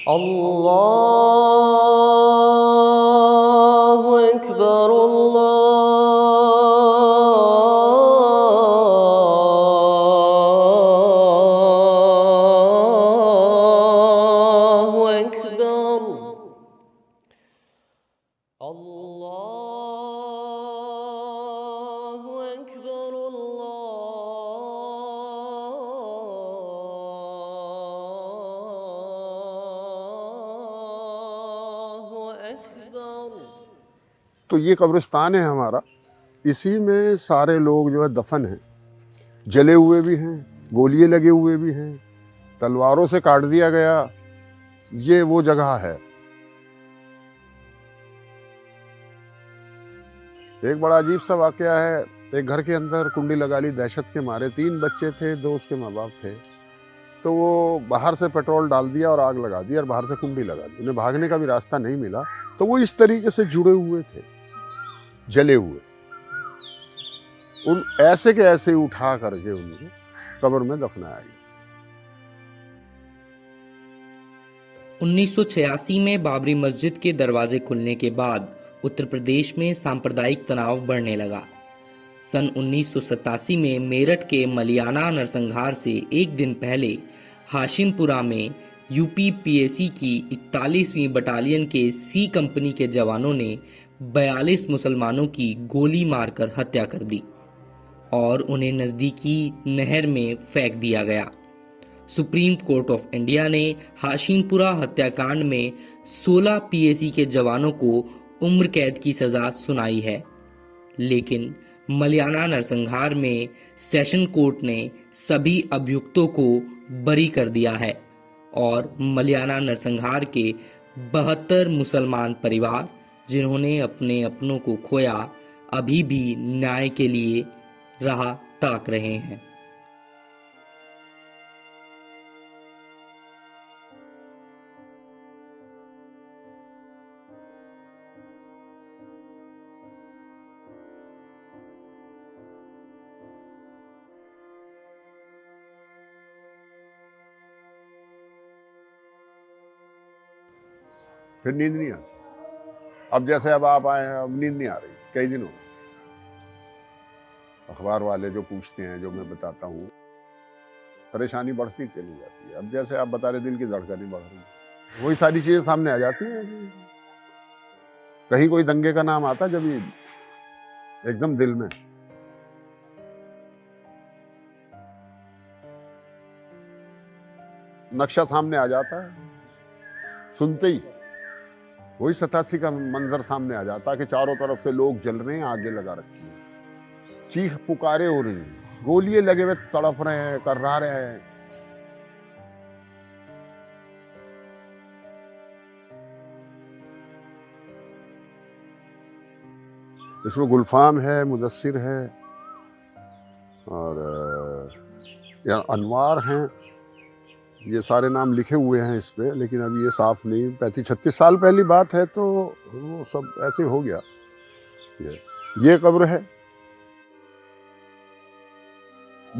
अल्लाहु अकबर, अल्लाहु अकबर, अल्लाहु अकबर, अल्लाहु अकबर। तो ये कब्रिस्तान है हमारा, इसी में सारे लोग जो है दफन हैं, जले हुए भी हैं, गोलियां लगे हुए भी हैं, तलवारों से काट दिया गया, ये वो जगह है। एक बड़ा अजीब सा वाकया है, एक घर के अंदर कुंडी लगा ली दहशत के मारे, 3 बच्चे थे, 2 उसके माँ बाप थे, तो वो बाहर से पेट्रोल डाल दिया और आग लगा दी और बाहर से कुंडी लगा दी, उन्हें भागने का भी रास्ता नहीं मिला, तो वो इस तरीके से जुड़े हुए थे, जले हुए। उन ऐसे के ऐसे उठा करके उनको कब्र में दफनाया गया। 1986 में बाबरी मस्जिद के दरवाजे खुलने के बाद उत्तर प्रदेश में सांप्रदायिक तनाव बढ़ने लगा। सन 1987 में मेरठ के मलियाना नरसंहार से एक दिन पहले हाशिमपुरा में यूपीपीएसी की 41वीं बटालियन के सी कंपनी के जवानों ने 42 मुसलमानों की गोली मारकर हत्या कर दी और उन्हें नज़दीकी नहर में फेंक दिया गया। सुप्रीम कोर्ट ऑफ इंडिया ने हाशिमपुरा हत्याकांड में 16 पीएसी के जवानों को उम्र कैद की सजा सुनाई है, लेकिन मलियाना नरसंहार में सेशन कोर्ट ने सभी अभियुक्तों को बरी कर दिया है और मलियाना नरसंहार के 72 मुसलमान परिवार जिन्होंने अपने अपनों को खोया अभी भी न्याय के लिए राह ताक रहे हैं। फिर नींद नहीं आती। अब जैसे अब आप आए हैं, अब नींद नहीं आ रही, कई दिन हो गए। अखबार वाले जो पूछते हैं, जो मैं बताता हूँ, परेशानी बढ़ती चली जाती है। अब जैसे आप बता रहे, दिल की धड़कनें बढ़ रही हैं, वही सारी चीजें सामने आ जाती हैं। कहीं कोई दंगे का नाम आता जब ये एकदम दिल में, नक्शा सामने आ जाता है, सुनते ही वही 87 का मंजर सामने आ जाता है कि चारों तरफ से लोग जल रहे हैं, आगे लगा रखी है, चीख पुकारे हो रही हैं, गोलियां लगे हुए तड़प रहे हैं, कर्रा रहे हैं। इसमें गुलफाम है, मुदस्सिर है और अनवार हैं, ये सारे नाम लिखे हुए हैं इस पे, लेकिन अभी ये साफ नहीं। 35-36 साल पहली बात है, तो वो सब ऐसे हो गया। ये कब्र है।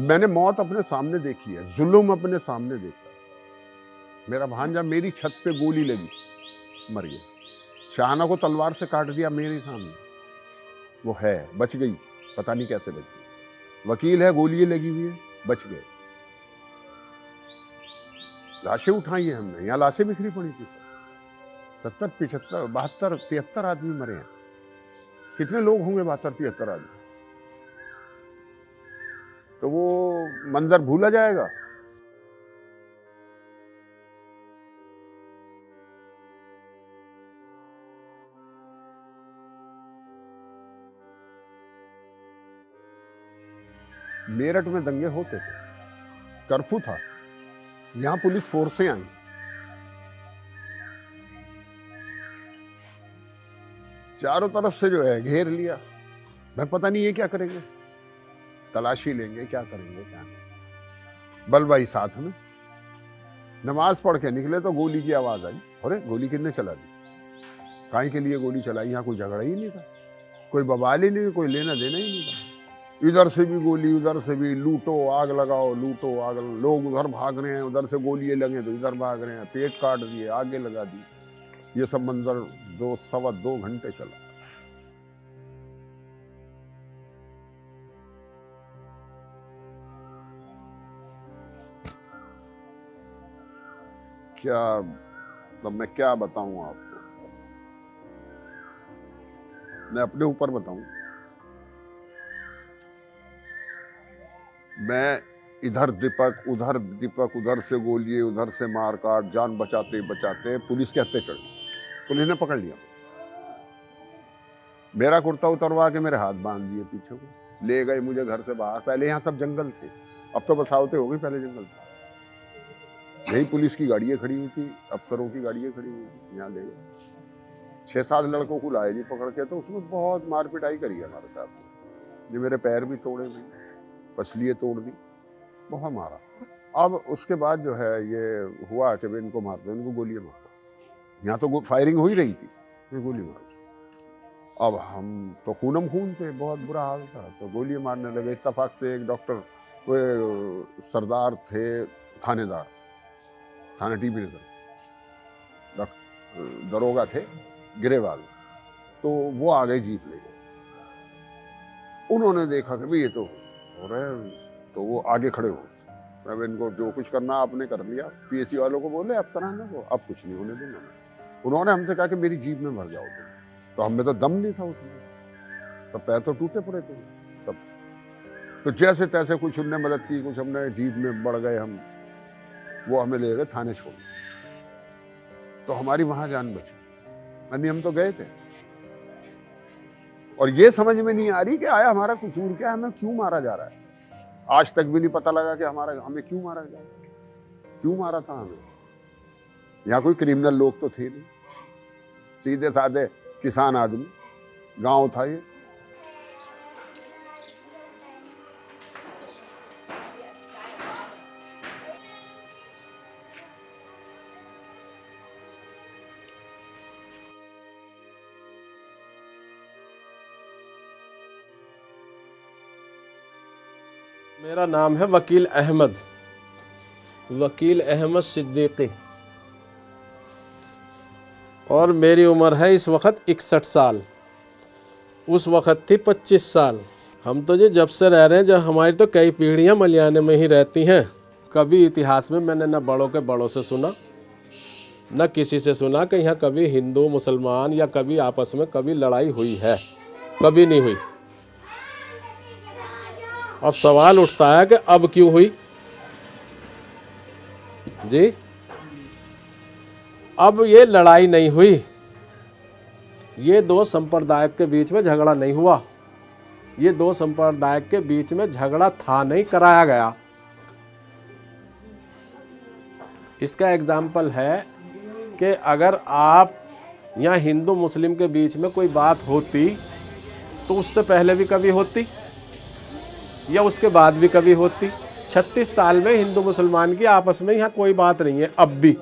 मैंने मौत अपने सामने देखी है, जुल्म अपने सामने देखा है। मेरा भांजा मेरी छत पे गोली लगी, मर गया। शाहाना को तलवार से काट दिया मेरे सामने, वो है, बच गई, पता नहीं कैसे बची। वकील है, गोलियां लगी हुई है, बच गए। लाशें उठाई हैं हमने, यहाँ लाशें बिखरी पड़ी थी सर। 70, 75, 72, 73 आदमी मरे हैं। कितने लोग होंगे 72, 73 आदमी? तो वो मंजर भूला जाएगा? मेरठ में दंगे होते थे, कर्फ्यू था, यहां पुलिस फोर्सें आई, चारों तरफ से जो है घेर लिया। मैं पता नहीं ये क्या करेंगे, तलाशी लेंगे, क्या करेंगे, क्या नहीं। बलवाई साथ में, नमाज पढ़ के निकले तो गोली की आवाज आई। अरे गोली किसने चला दी? काहे के लिए गोली चलाई? यहाँ कोई झगड़ा ही नहीं था, कोई बवाल ही नहीं, कोई लेना देना ही नहीं था। इधर से भी गोली, उधर से भी, लूटो आग लगाओ, लूटो आग लगाओ। लोग उधर भाग रहे हैं, उधर से गोलियां लगे तो इधर भाग रहे हैं, पेट काट दिए, आगे लगा दिए। ये सब मंजर 2 सवा 2 घंटे चला। क्या, तब मैं क्या बताऊं आपको, मैं अपने ऊपर बताऊं। मैं इधर दीपक, उधर से गोलिए, उधर से मार काट, जान बचाते बचाते पुलिस के हत्थे चढ़ गई। पुलिस ने पकड़ लिया, मेरा कुर्ता उतरवा के मेरे हाथ बांध दिए पीछे को, ले गए मुझे घर से बाहर। पहले यहाँ सब जंगल थे, अब तो बसावते हो गई, पहले जंगल था। यही पुलिस की गाड़ियां खड़ी हुई थी, अफसरों की गाड़ियां खड़ी हुई थी, यहाँ ले गए। 6-7 लड़कों को लाए जी पकड़ के, तो उसमें बहुत मार पिटाई करी हमारे साथ। ये मेरे पैर भी तोड़े भाई, पसलियाँ तोड़ दी, बहुत मारा। अब उसके बाद जो है ये हुआ कि इनको मार दो, इनको गोलियां मार दो। यहाँ तो फायरिंग हो ही रही थी, ये गोली मार दो। अब हम तो खूनम खून थे, बहुत बुरा हाल था, तो गोलियां मारने लगे। इत्तेफाक से एक डॉक्टर, वो सरदार थे, थानेदार, थाना टीबी नगर, दरोगा थे गिरेवाल, तो वो आ गए, जीप ले गए। उन्होंने देखा कि भाई ये तो हो रहा है, तो वो आगे खड़े हो। अब इनको जो कुछ करना आपने कर लिया। पीएससी वालों को बोले, अफसरान को, अब कुछ नहीं होने दूंगा। उन्होंने हमसे कहा कि मेरी जीप में भर जाओ तुम, तो हमें तो दम नहीं था उसमें, तो पैर तो टूटे पड़े थे तब। तो जैसे तैसे कुछ उनने मदद की, कुछ हमने, जीप में बढ़ गए हम, वो हमें ले गए थाने छोड़, तो हमारी वहां जान बची, यानी हम तो गए थे। और ये समझ में नहीं आ रही कि आया हमारा कसूर क्या है, हमें क्यों मारा जा रहा है। आज तक भी नहीं पता लगा कि हमें क्यों मारा जा रहा है, क्यों मारा था हमें। यहाँ कोई क्रिमिनल लोग तो थे नहीं, सीधे साधे किसान आदमी, गांव था ये। मेरा नाम है वकील अहमद सिद्दीकी, और मेरी उम्र है इस वक्त 61 साल। उस वक्त थी 25 साल। हम तो ये जब से रह रहे हैं, जब हमारी तो कई पीढ़ियां मलियाने में ही रहती हैं। कभी इतिहास में मैंने न बड़ों के बड़ों से सुना, न किसी से सुना कि यहाँ कभी हिंदू मुसलमान या कभी आपस में कभी लड़ाई हुई है, कभी नहीं हुई। अब सवाल उठता है कि अब क्यों हुई जी। अब ये लड़ाई नहीं हुई, ये दो संप्रदाय के बीच में झगड़ा नहीं हुआ, ये दो संप्रदाय के बीच में झगड़ा था नहीं, कराया गया। इसका एग्जाम्पल है कि अगर आप यहाँ हिंदू मुस्लिम के बीच में कोई बात होती तो उससे पहले भी कभी होती या उसके बाद भी कभी होती। 36 साल में हिंदू मुसलमान की आपस में यहाँ कोई बात नहीं है अब भी।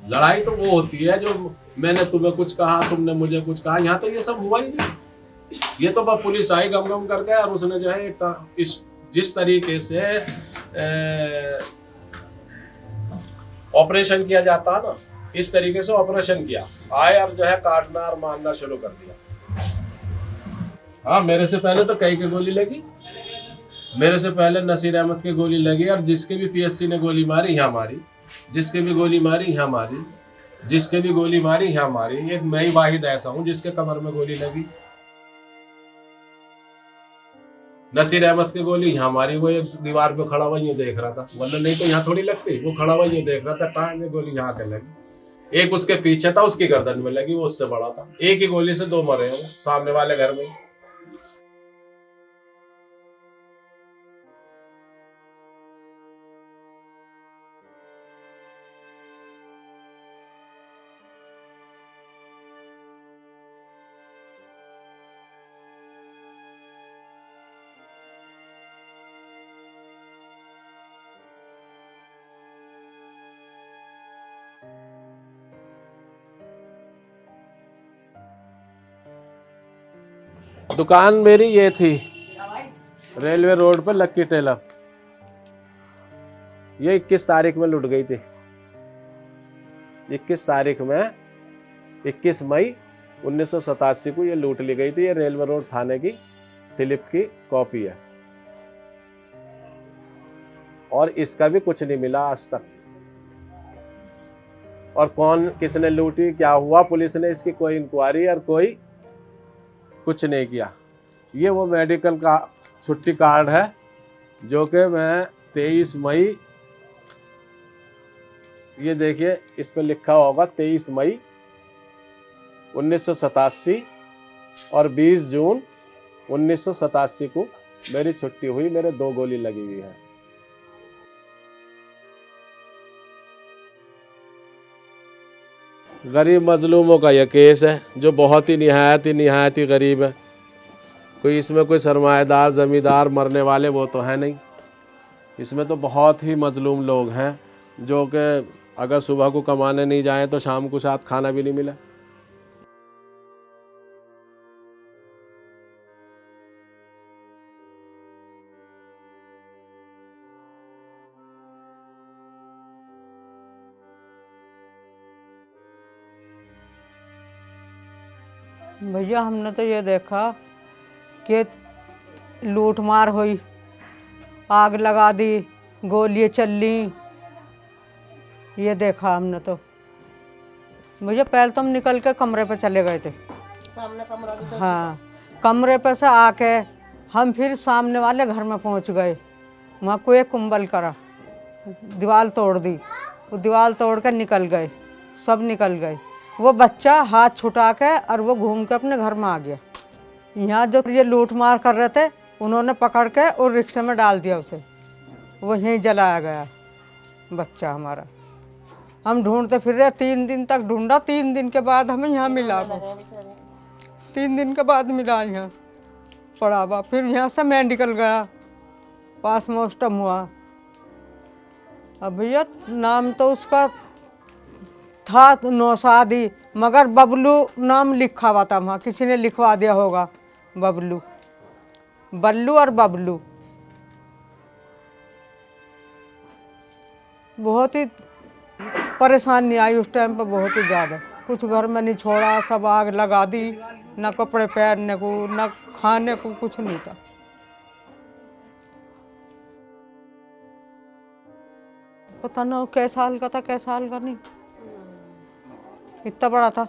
लड़ाई तो वो होती है जो मैंने तुम्हें कुछ कहा, तुमने मुझे कुछ कहा। यहाँ तो ये सब हुआ ही नहीं। ये तो बस पुलिस आई गम गम करके, और उसने जो है इस जिस तरीके से ऑपरेशन किया जाता है ना, इस तरीके से ऑपरेशन किया, आए और जो है काटना और मारना शुरू कर दिया। हाँ, मेरे से पहले तो कई की गोली लगी, मेरे से पहले नसीर अहमद की गोली लगी, और जिसके भी पीएससी ने गोली मारी यहाँ मारी, जिसके भी गोली मारी यहाँ मारी, जिसके भी गोली मारी यहाँ मारी। एक मैं ही वाहिद ऐसा हूँ जिसके कमर में गोली लगी। नसीर अहमद की गोली यहाँ मारी, वो एक दीवार पे खड़ा हुआ यूँ देख रहा था, वरना नहीं तो यहाँ थोड़ी लगती। वो खड़ा हुआ यूँ देख रहा था, टांग में गोली यहाँ के लगी। एक उसके पीछे था, उसकी गर्दन में लगी, वो उससे बड़ा था। एक ही गोली से 2 मरे हो सामने वाले घर में। दुकान मेरी ये थी, रेलवे रोड पर लक्की टेलर। ये 21 तारीख में लुट गई थी। 21 तारीख में 21 मई 1987 को ये लूट ली गई थी। ये रेलवे रोड थाने की स्लिप की कॉपी है और इसका भी कुछ नहीं मिला आज तक। और कौन किसने लूटी, क्या हुआ, पुलिस ने इसकी कोई इंक्वायरी और कोई कुछ नहीं किया। ये वो मेडिकल का छुट्टी कार्ड है जो कि मैं 23 मई, ये देखिए इस पे लिखा होगा 23 मई 1987 और 20 जून 1987 को मेरी छुट्टी हुई। मेरे 2 गोली लगी हुई है। गरीब मजलूमों का यह केस है जो बहुत ही निहायत ही गरीब है। कोई इसमें कोई सरमाएदार ज़मींदार मरने वाले वो तो है नहीं। इसमें तो बहुत ही मजलूम लोग हैं जो कि अगर सुबह को कमाने नहीं जाएं तो शाम को साथ खाना भी नहीं मिला। भैया हमने तो ये देखा कि लूट मार हुई, आग लगा दी, गोलियां चल ली, ये देखा हमने तो। भैया पहले तो हम निकल के कमरे पे चले गए थे, सामने कमरा भी था। हाँ, कमरे पे से आके हम फिर सामने वाले घर में पहुंच गए। वहाँ को एक कुंबल करा, दीवार तोड़ दी, वो दीवार तोड़ कर निकल गए, सब निकल गए। वो बच्चा हाथ छुटा के और वो घूम के अपने घर में आ गया। यहाँ जो ये लूट मार कर रहे थे उन्होंने पकड़ के और रिक्शे में डाल दिया उसे, वो यहीं जलाया गया बच्चा हमारा। हम ढूंढते फिर रहे, 3 दिन तक ढूंढा, 3 दिन के बाद हमें यहाँ मिला। 3 दिन के बाद मिला यहाँ पड़ा हुआ। फिर यहाँ से मेडिकल गया, पोस्टमार्टम हुआ। अब भैया नाम तो उसका था नौशादी, मगर बबलू नाम लिखा हुआ था वहाँ, किसी ने लिखवा दिया होगा बबलू, बल्लू और बबलू। बहुत ही परेशानी आई उस टाइम पर, बहुत ही ज़्यादा। कुछ घर में नहीं छोड़ा, सब आग लगा दी, न कपड़े पहनने को न खाने को कुछ नहीं था। पता ना कै साल का था, कै साल का नहीं, इतना बड़ा था।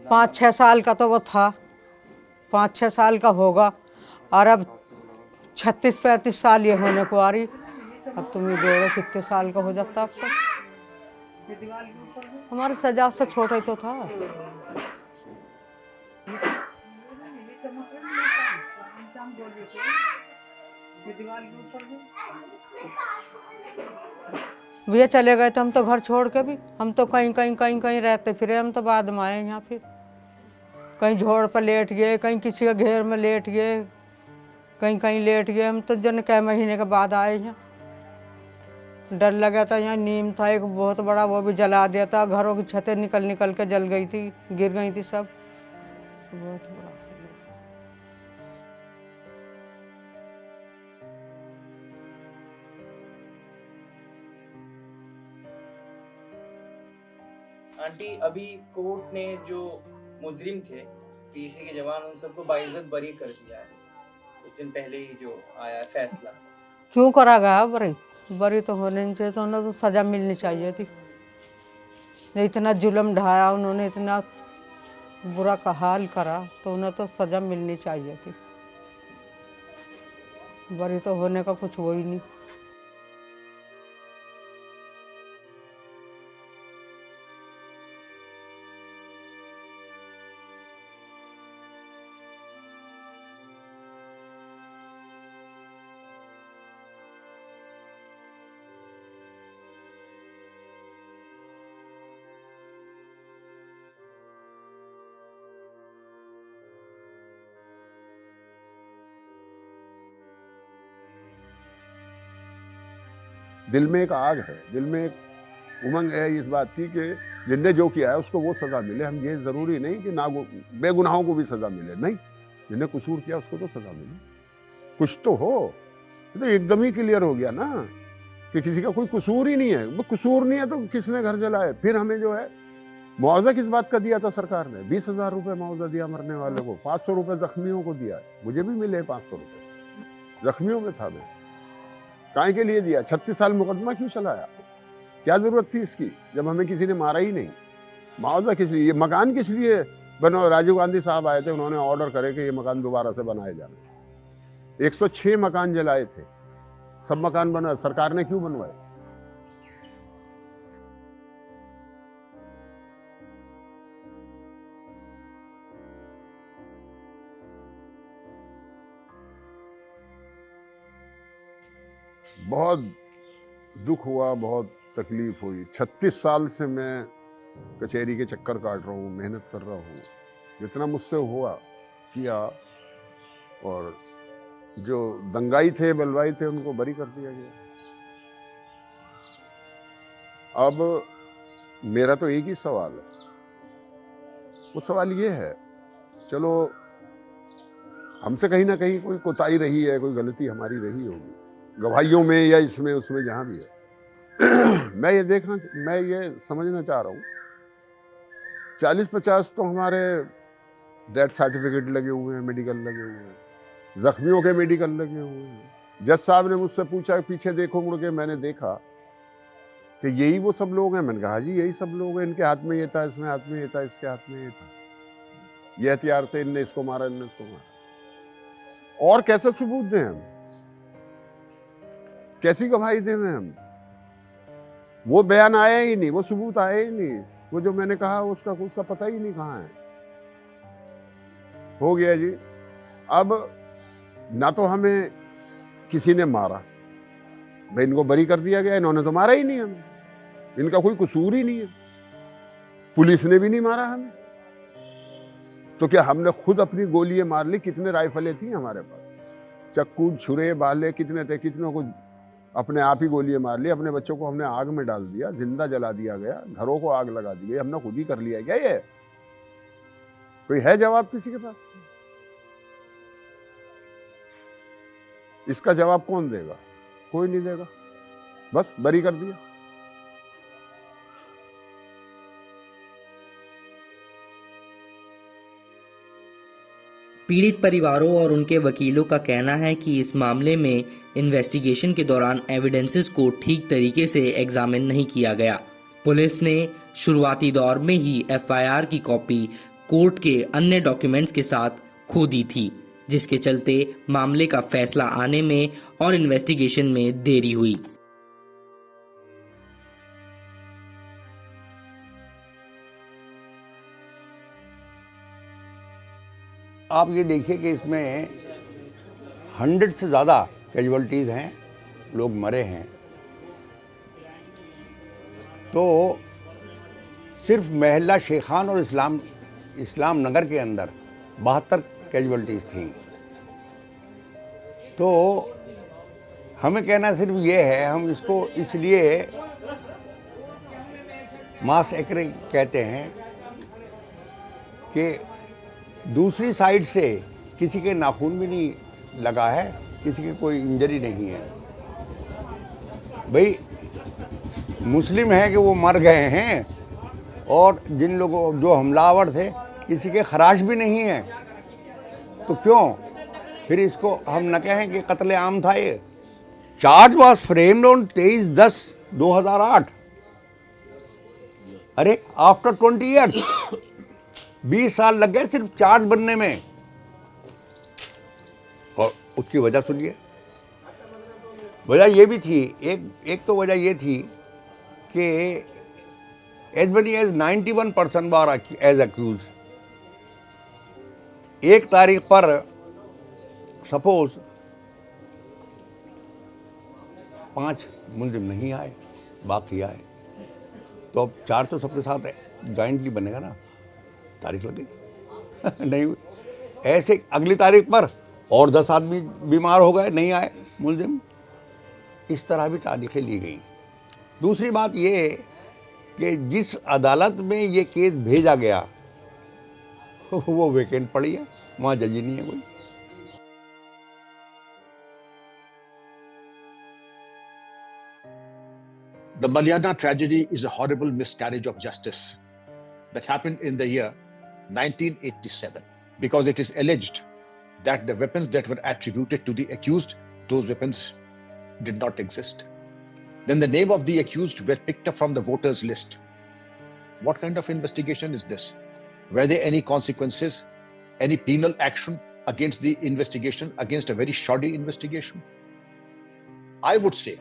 5-6 साल का तो वो था, 5-6 साल का होगा। और अब 36-35 साल ये होने को आ रही। अब तुम ये जोड़ो कितने साल का हो जाता अब तक। हमारे सजा से छोटा ही तो था। भैया चले गए थे हम तो घर छोड़ के भी। हम तो कहीं रहते फिरे। हम तो बाद में आए यहाँ, फिर कहीं झोड़ पर लेट गए, कहीं किसी के घेर में लेट गए, कहीं लेट गए। हम तो जन कई महीने के बाद आए यहाँ। डर लगा था। यहाँ नीम था एक बहुत बड़ा, वो भी जला दिया था। घरों की छतें निकल के जल गई थी, गिर गई थी सब। बहुत बड़ा। आंटी अभी कोर्ट ने जो मुजरिम थे पीसी के जवान, उन सबको बाइज्जत बरी कर दिया है। कुछ दिन पहले ही जो आया है फैसला। क्यों करा गया बरी? बरी तो होने नहीं चाहिए, तो उन्हें तो सजा मिलनी चाहिए थी। इतना जुल्म ढाया उन्होंने, इतना बुरा का हाल करा, तो उन्हें तो सजा मिलनी चाहिए थी। बरी तो होने का कुछ वो ही नहीं। दिल में एक आग है, दिल में एक उमंग है इस बात की कि जिनने जो किया है उसको वो सज़ा मिले। हम ये ज़रूरी नहीं कि ना बेगुनाहों को भी सज़ा मिले, नहीं, जिन्हें कसूर किया उसको तो सज़ा मिले, कुछ तो हो। तो एकदम ही क्लियर हो गया ना कि किसी का कोई कसूर ही नहीं है। वो कसूर नहीं है तो किसने घर जलाए? फिर हमें जो है मुआवजा किस बात का दिया था सरकार ने? 20,000 रुपये मुआवजा दिया मरने वाले को, 500 रुपये जख्मियों को दिया है। मुझे भी मिले 500 रुपये, जख्मियों में था मैं। काहे के लिए दिया? 36 साल मुकदमा क्यों चलाया? क्या जरूरत थी इसकी जब हमें किसी ने मारा ही नहीं? मुआवजा किस लिए? ये मकान किस लिए बना? राजीव गांधी साहब आए थे, उन्होंने ऑर्डर करे कि ये मकान दोबारा से बनाए जाए। 106 मकान जलाए थे, सब मकान बना, सरकार ने क्यों बनवाए? बहुत दुख हुआ, बहुत तकलीफ हुई। 36 साल से मैं कचहरी के चक्कर काट रहा हूँ, मेहनत कर रहा हूँ, जितना मुझसे हुआ किया, और जो दंगाई थे, बलवाई थे, उनको बरी कर दिया गया। अब मेरा तो एक ही सवाल है, वो सवाल ये है, चलो हमसे कहीं ना कहीं कोई कोताही रही है, कोई गलती हमारी रही होगी, गवाहियों में या इसमें उसमें जहां भी है। मैं ये समझना चाह रहा हूँ, 40-50 तो हमारे डेथ सर्टिफिकेट लगे हुए हैं, मेडिकल लगे हुए हैं, जख्मियों के मेडिकल लगे हुए हैं। जज साहब ने मुझसे पूछा पीछे देखो मुड़ के, मैंने देखा कि यही वो सब लोग हैं। मैंने कहा जी यही सब लोग हैं, इनके हाथ में ये था, इसमें हाथ में ये था, इसके हाथ में ये था, ये हथियार थे, इनने इसको मारा, इनने इसको मारा। और कैसे सबूत दें हम? कैसी गवाही दें हम? वो बयान आया ही नहीं, वो सबूत आया ही नहीं, वो जो मैंने कहा उसका पता ही नहीं कहाँ है। हो गया जी। अब ना तो हमें किसी ने मारा, भाई इनको बरी कर दिया गया, इन्होंने तो मारा ही नहीं हमें, इनका कोई कसूर ही नहीं है, पुलिस ने भी नहीं मारा हमें, तो क्या हमने खुद अपनी गोलियां मार ली? कितने राइफलें थी हमारे पास, चक्कू छुरे बाले कितने थे, कितनों को अपने आप ही गोलियां मार ली। अपने बच्चों को हमने आग में डाल दिया, जिंदा जला दिया गया, घरों को आग लगा दी गई, हमने खुद ही कर लिया क्या? ये कोई है जवाब किसी के पास? इसका जवाब कौन देगा? कोई नहीं देगा, बस बरी कर दिया। पीड़ित परिवारों और उनके वकीलों का कहना है कि इस मामले में इन्वेस्टिगेशन के दौरान एविडेंसेस को ठीक तरीके से एग्जामिन नहीं किया गया। पुलिस ने शुरुआती दौर में ही एफआईआर की कॉपी कोर्ट के अन्य डॉक्यूमेंट्स के साथ खो दी थी, जिसके चलते मामले का फैसला आने में और इन्वेस्टिगेशन में देरी हुई। आप ये देखिए कि इसमें 100 से ज़्यादा कैजुअल्टीज़ हैं, लोग मरे हैं। तो सिर्फ महल्ला शेखान और इस्लाम नगर के अंदर 72 कैजुअल्टीज़ थी। तो हमें कहना सिर्फ ये है, हम इसको इसलिए मासएक्रे कहते हैं कि दूसरी साइड से किसी के नाखून भी नहीं लगा है, किसी की कोई इंजरी नहीं है। भाई मुस्लिम है कि वो मर गए हैं, और जिन लोगों जो हमलावर थे किसी के खराश भी नहीं है, तो क्यों फिर इसको हम न कहें कि कत्ले आम था? ये चार्ज वॉज फ्रेम्ड ऑन 23/10/2008। अरे आफ्टर 20 ईयर्स 20 साल लग गए सिर्फ चार्ज बनने में। और उसकी वजह सुनिए, वजह ये भी थी, एक तो वजह ये थी कि as many as 91 person were as accuse. एक तारीख पर सपोज 5 मुलजिम नहीं आए, बाकी आए, तो अब 4 तो सबके साथ जॉइंटली बनेगा ना, तारीख लगी नहीं हुई। ऐसे अगली तारीख पर और 10 आदमी बीमार हो गए, नहीं आए मुलजिम। इस तरह भी तारीखें ली गई। दूसरी बात ये कि जिस अदालत में ये केस भेजा गया वो वैकेंट पड़ी है, वहाँ जज ही नहीं है कोई। The Malyana tragedy is a horrible miscarriage of justice that happened in the year 1987 because it is alleged that the weapons that were attributed to the accused, those weapons did not exist. Then the name of the accused were picked up from the voters list. What kind of investigation is this? Were there any consequences, any penal action against the investigation, against a very shoddy investigation? I would say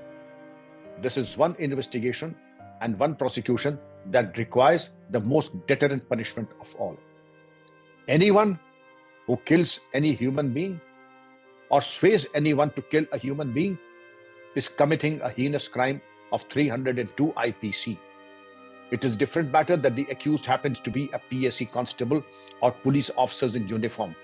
this is one investigation and one prosecution that requires the most deterrent punishment of all. Anyone who kills any human being or sways anyone to kill a human being is committing a heinous crime of 302 IPC. It is a different matter that the accused happens to be a PSC constable or police officers in uniform.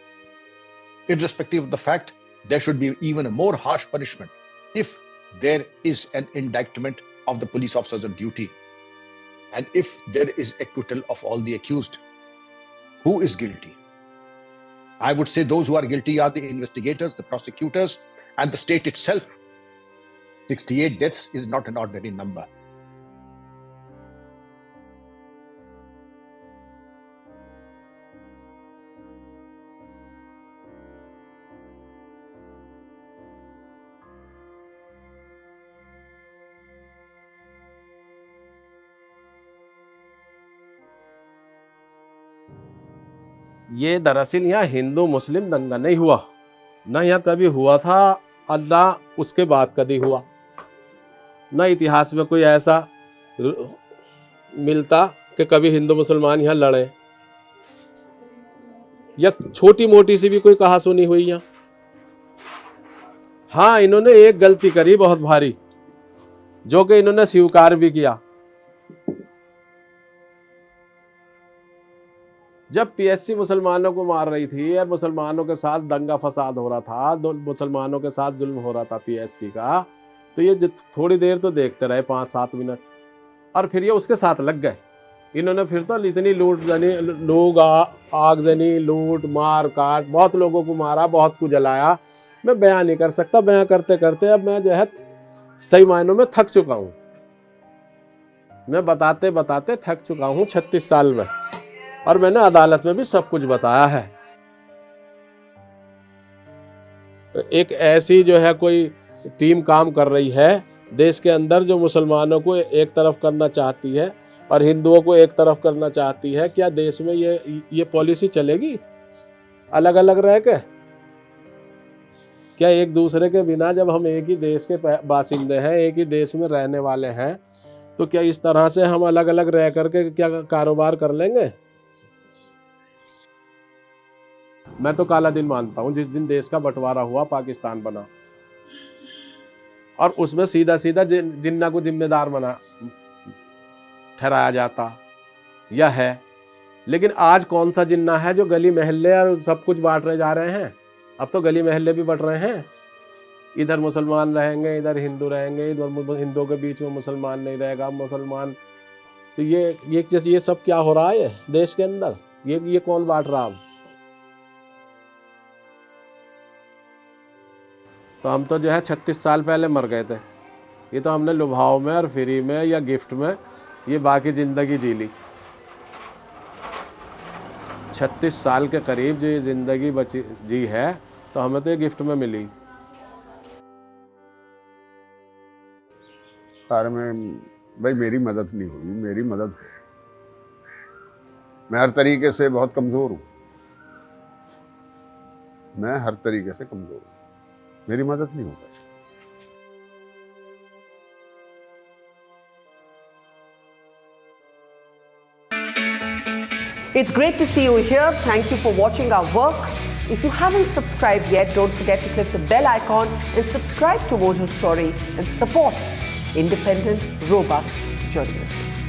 Irrespective of the fact, there should be even a more harsh punishment if there is an indictment of the police officers on duty and if there is acquittal of all the accused. Who is guilty? I would say those who are guilty are the investigators, the prosecutors, and the state itself. 68 deaths is not an ordinary number. ये दरअसल यहाँ हिंदू मुस्लिम दंगा नहीं हुआ, न यहाँ कभी हुआ था और न उसके बाद कभी हुआ। न इतिहास में कोई ऐसा मिलता कि कभी हिंदू मुसलमान यहाँ लड़े, या छोटी मोटी सी भी कोई कहा सुनी हुई यहाँ। हाँ, इन्होंने एक गलती करी बहुत भारी, जो कि इन्होंने स्वीकार भी किया। जब पीएससी मुसलमानों को मार रही थी और मुसलमानों के साथ दंगा फसाद हो रहा था, मुसलमानों के साथ जुल्म हो रहा था पीएससी का, तो ये थोड़ी देर तो देखते रहे 5-7 मिनट, और फिर ये उसके साथ लग गए। इन्होंने फिर तो इतनी लूट जनी, लोग आगजनी, लूट मार काट, बहुत लोगों को मारा, बहुत कुछ जलाया। मैं बयान नहीं कर सकता, बयान करते करते अब मैं जो है सही मायनों में थक चुका हूँ। मैं बताते बताते थक चुका हूँ 36 साल में, और मैंने अदालत में भी सब कुछ बताया है। एक ऐसी जो है कोई टीम काम कर रही है देश के अंदर जो मुसलमानों को एक तरफ करना चाहती है और हिंदुओं को एक तरफ करना चाहती है। क्या देश में ये पॉलिसी चलेगी अलग अलग रह के? क्या एक दूसरे के बिना, जब हम एक ही देश के बासिंदे हैं, एक ही देश में रहने वाले हैं, तो क्या इस तरह से हम अलग अलग रह करके क्या कारोबार कर लेंगे? मैं तो काला दिन मानता हूं जिस दिन देश का बंटवारा हुआ, पाकिस्तान बना, और उसमें सीधा सीधा जिन्ना को जिम्मेदार बना ठहराया जाता या है। लेकिन आज कौन सा जिन्ना है जो गली महल्ले और सब कुछ बांटने जा रहे हैं? अब तो गली महल्ले भी बट रहे हैं। इधर मुसलमान रहेंगे, इधर हिंदू रहेंगे, इधर हिंदुओं के बीच में मुसलमान नहीं रहेगा, मुसलमान। तो ये सब क्या हो रहा है देश के अंदर? ये कौन बांट रहा? तो हम तो जो है 36 साल पहले मर गए थे। ये तो हमने लुभाव में और फ्री में या गिफ्ट में ये बाकी ज़िंदगी जी ली। 36 साल के करीब जो ये ज़िंदगी बची जी है, तो हमें तो ये गिफ्ट में मिली। सारे में भाई मेरी मदद नहीं हुई, मेरी मदद है। मैं हर तरीके से बहुत कमज़ोर हूँ, मैं हर तरीके से कमज़ोर हूँ, मेरी मदद नहीं हो पाई। It's great to see you here. Thank you for watching our work. If you haven't subscribed yet, don't forget to click the bell icon and subscribe to Mojo Story and support independent, robust journalism.